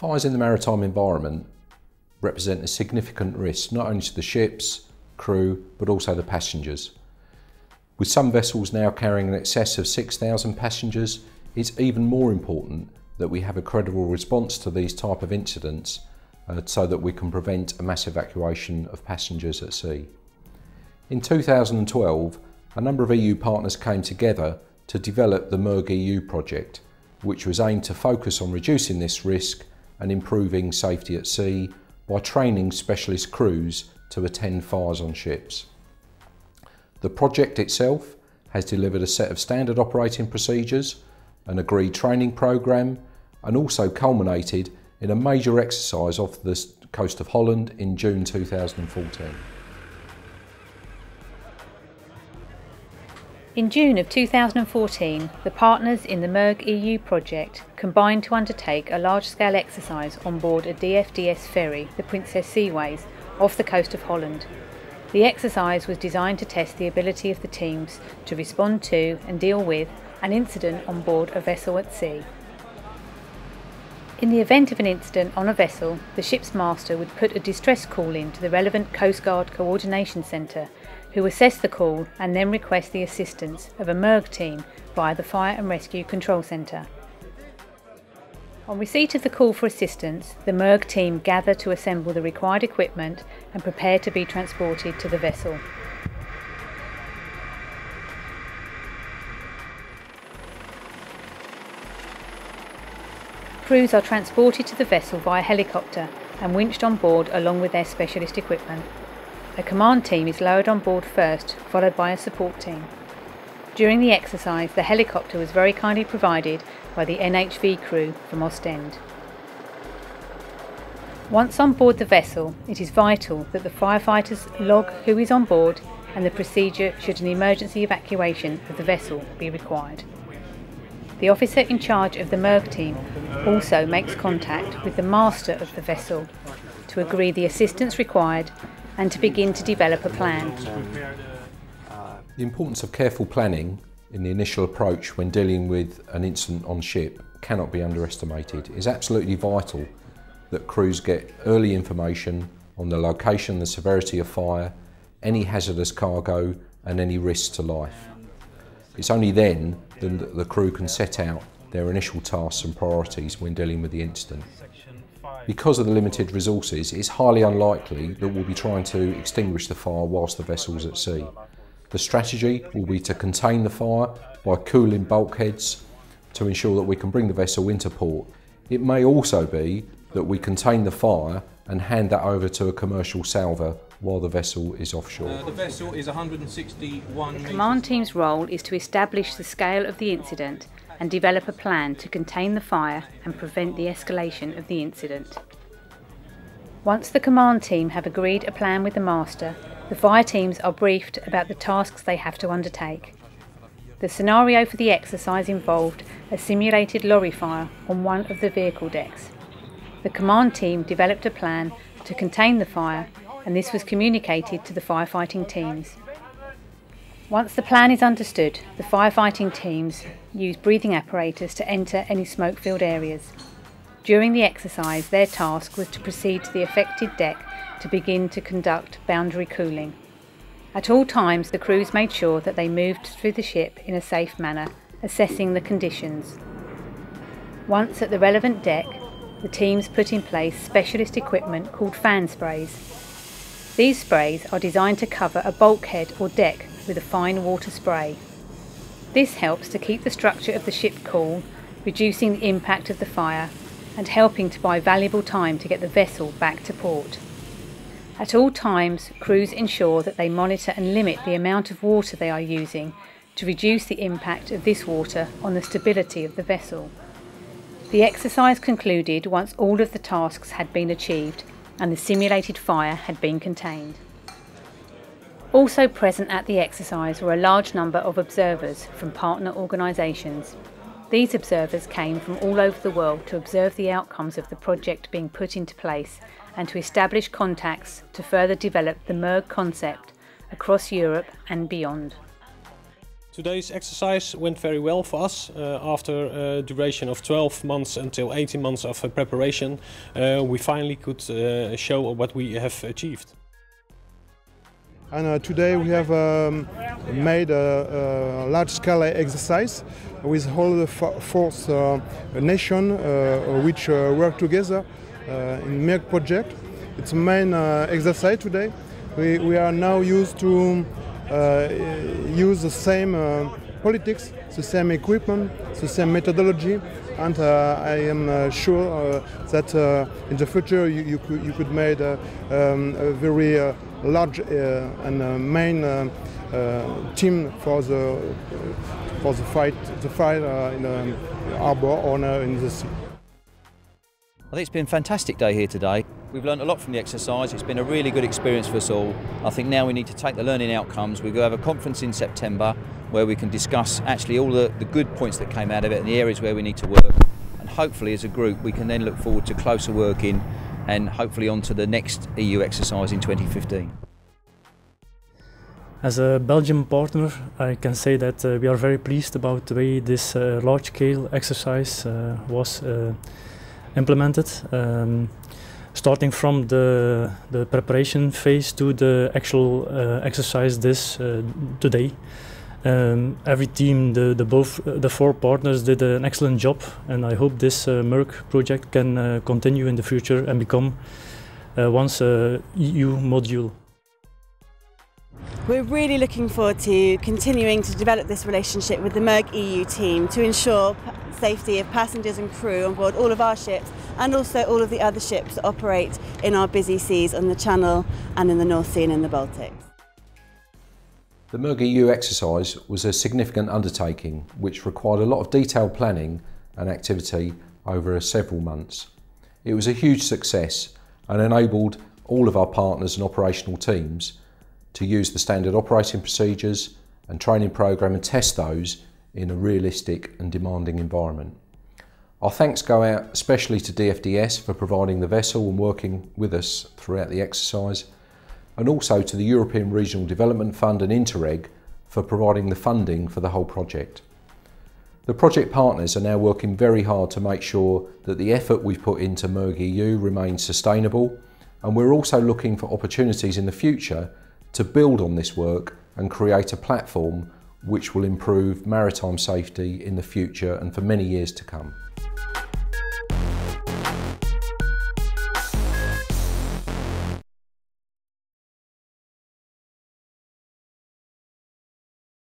Fires in the maritime environment represent a significant risk not only to the ships, crew, but also the passengers. With some vessels now carrying in excess of 6,000 passengers, it's even more important that we have a credible response to these type of incidents so that we can prevent a mass evacuation of passengers at sea. In 2012, a number of EU partners came together to develop the MIRG-EU project, which was aimed to focus on reducing this risk and improving safety at sea by training specialist crews to attend fires on ships. The project itself has delivered a set of standard operating procedures, an agreed training programme, and also culminated in a major exercise off the coast of Holland in June 2014. In June of 2014, the partners in the MIRG-EU project combined to undertake a large-scale exercise on board a DFDS ferry, the Princess Seaways, off the coast of Holland. The exercise was designed to test the ability of the teams to respond to and deal with an incident on board a vessel at sea. In the event of an incident on a vessel, the ship's master would put a distress call in to the relevant Coast Guard Coordination Centre, who assess the call and then request the assistance of a MIRG team via the Fire and Rescue Control Centre. On receipt of the call for assistance, the MIRG team gather to assemble the required equipment and prepare to be transported to the vessel. Crews are transported to the vessel via helicopter and winched on board along with their specialist equipment. A command team is lowered on board first, followed by a support team. During the exercise, the helicopter was very kindly provided by the NHV crew from Ostend. Once on board the vessel, it is vital that the firefighters log who is on board and the procedure should an emergency evacuation of the vessel be required. The officer in charge of the MIRG team also makes contact with the master of the vessel to agree the assistance required and to begin to develop a plan. The importance of careful planning in the initial approach when dealing with an incident on ship cannot be underestimated. It is absolutely vital that crews get early information on the location, the severity of fire, any hazardous cargo and any risks to life. It's only then that the crew can set out their initial tasks and priorities when dealing with the incident. Because of the limited resources, it's highly unlikely that we'll be trying to extinguish the fire whilst the vessel's at sea. The strategy will be to contain the fire by cooling bulkheads to ensure that we can bring the vessel into port. It may also be that we contain the fire and hand that over to a commercial salver while the vessel is offshore. The vessel is 161 metres. The command team's role is to establish the scale of the incident and develop a plan to contain the fire and prevent the escalation of the incident. Once the command team have agreed a plan with the master, the fire teams are briefed about the tasks they have to undertake. The scenario for the exercise involved a simulated lorry fire on one of the vehicle decks. The command team developed a plan to contain the fire, and this was communicated to the firefighting teams. Once the plan is understood, the firefighting teams use breathing apparatus to enter any smoke-filled areas. During the exercise, their task was to proceed to the affected deck to begin to conduct boundary cooling. At all times, the crews made sure that they moved through the ship in a safe manner, assessing the conditions. Once at the relevant deck, the teams put in place specialist equipment called fan sprays. These sprays are designed to cover a bulkhead or deck with a fine water spray. This helps to keep the structure of the ship cool, reducing the impact of the fire and helping to buy valuable time to get the vessel back to port. At all times, crews ensure that they monitor and limit the amount of water they are using to reduce the impact of this water on the stability of the vessel. The exercise concluded once all of the tasks had been achieved and the simulated fire had been contained. Also present at the exercise were a large number of observers from partner organisations. These observers came from all over the world to observe the outcomes of the project being put into place and to establish contacts to further develop the MIRG concept across Europe and beyond. Today's exercise went very well for us. After a duration of 12 months until 18 months of preparation, we finally could show what we have achieved. And today we have made a large-scale exercise with all the fourth nations which work together in MIRG project. It's a main exercise today. We are now used to use the same politics, the same equipment, the same methodology, and I am sure that in the future you could make a very large and main team for the fight in the harbour or in the sea. I think it's been a fantastic day here today. We've learned a lot from the exercise. It's been a really good experience for us all. I think now we need to take the learning outcomes. We're going to have a conference in September where we can discuss actually all the good points that came out of it and the areas where we need to work. And hopefully as a group we can then look forward to closer working and hopefully on to the next EU exercise in 2015. As a Belgian partner, I can say that we are very pleased about the way this large-scale exercise was implemented. Starting from the preparation phase to the actual exercise today. Every team, the four partners did an excellent job, and I hope this MIRG project can continue in the future and become once a EU module. We're really looking forward to continuing to develop this relationship with the MIRG-EU team to ensure safety of passengers and crew on board all of our ships and also all of the other ships that operate in our busy seas on the Channel and in the North Sea and in the Baltic. The MIRG-EU exercise was a significant undertaking which required a lot of detailed planning and activity over several months. It was a huge success and enabled all of our partners and operational teams to use the standard operating procedures and training programme and test those in a realistic and demanding environment. Our thanks go out especially to DFDS for providing the vessel and working with us throughout the exercise, and also to the European Regional Development Fund and Interreg for providing the funding for the whole project. The project partners are now working very hard to make sure that the effort we've put into MIRG-EU remains sustainable, and we're also looking for opportunities in the future to build on this work and create a platform which will improve maritime safety in the future and for many years to come.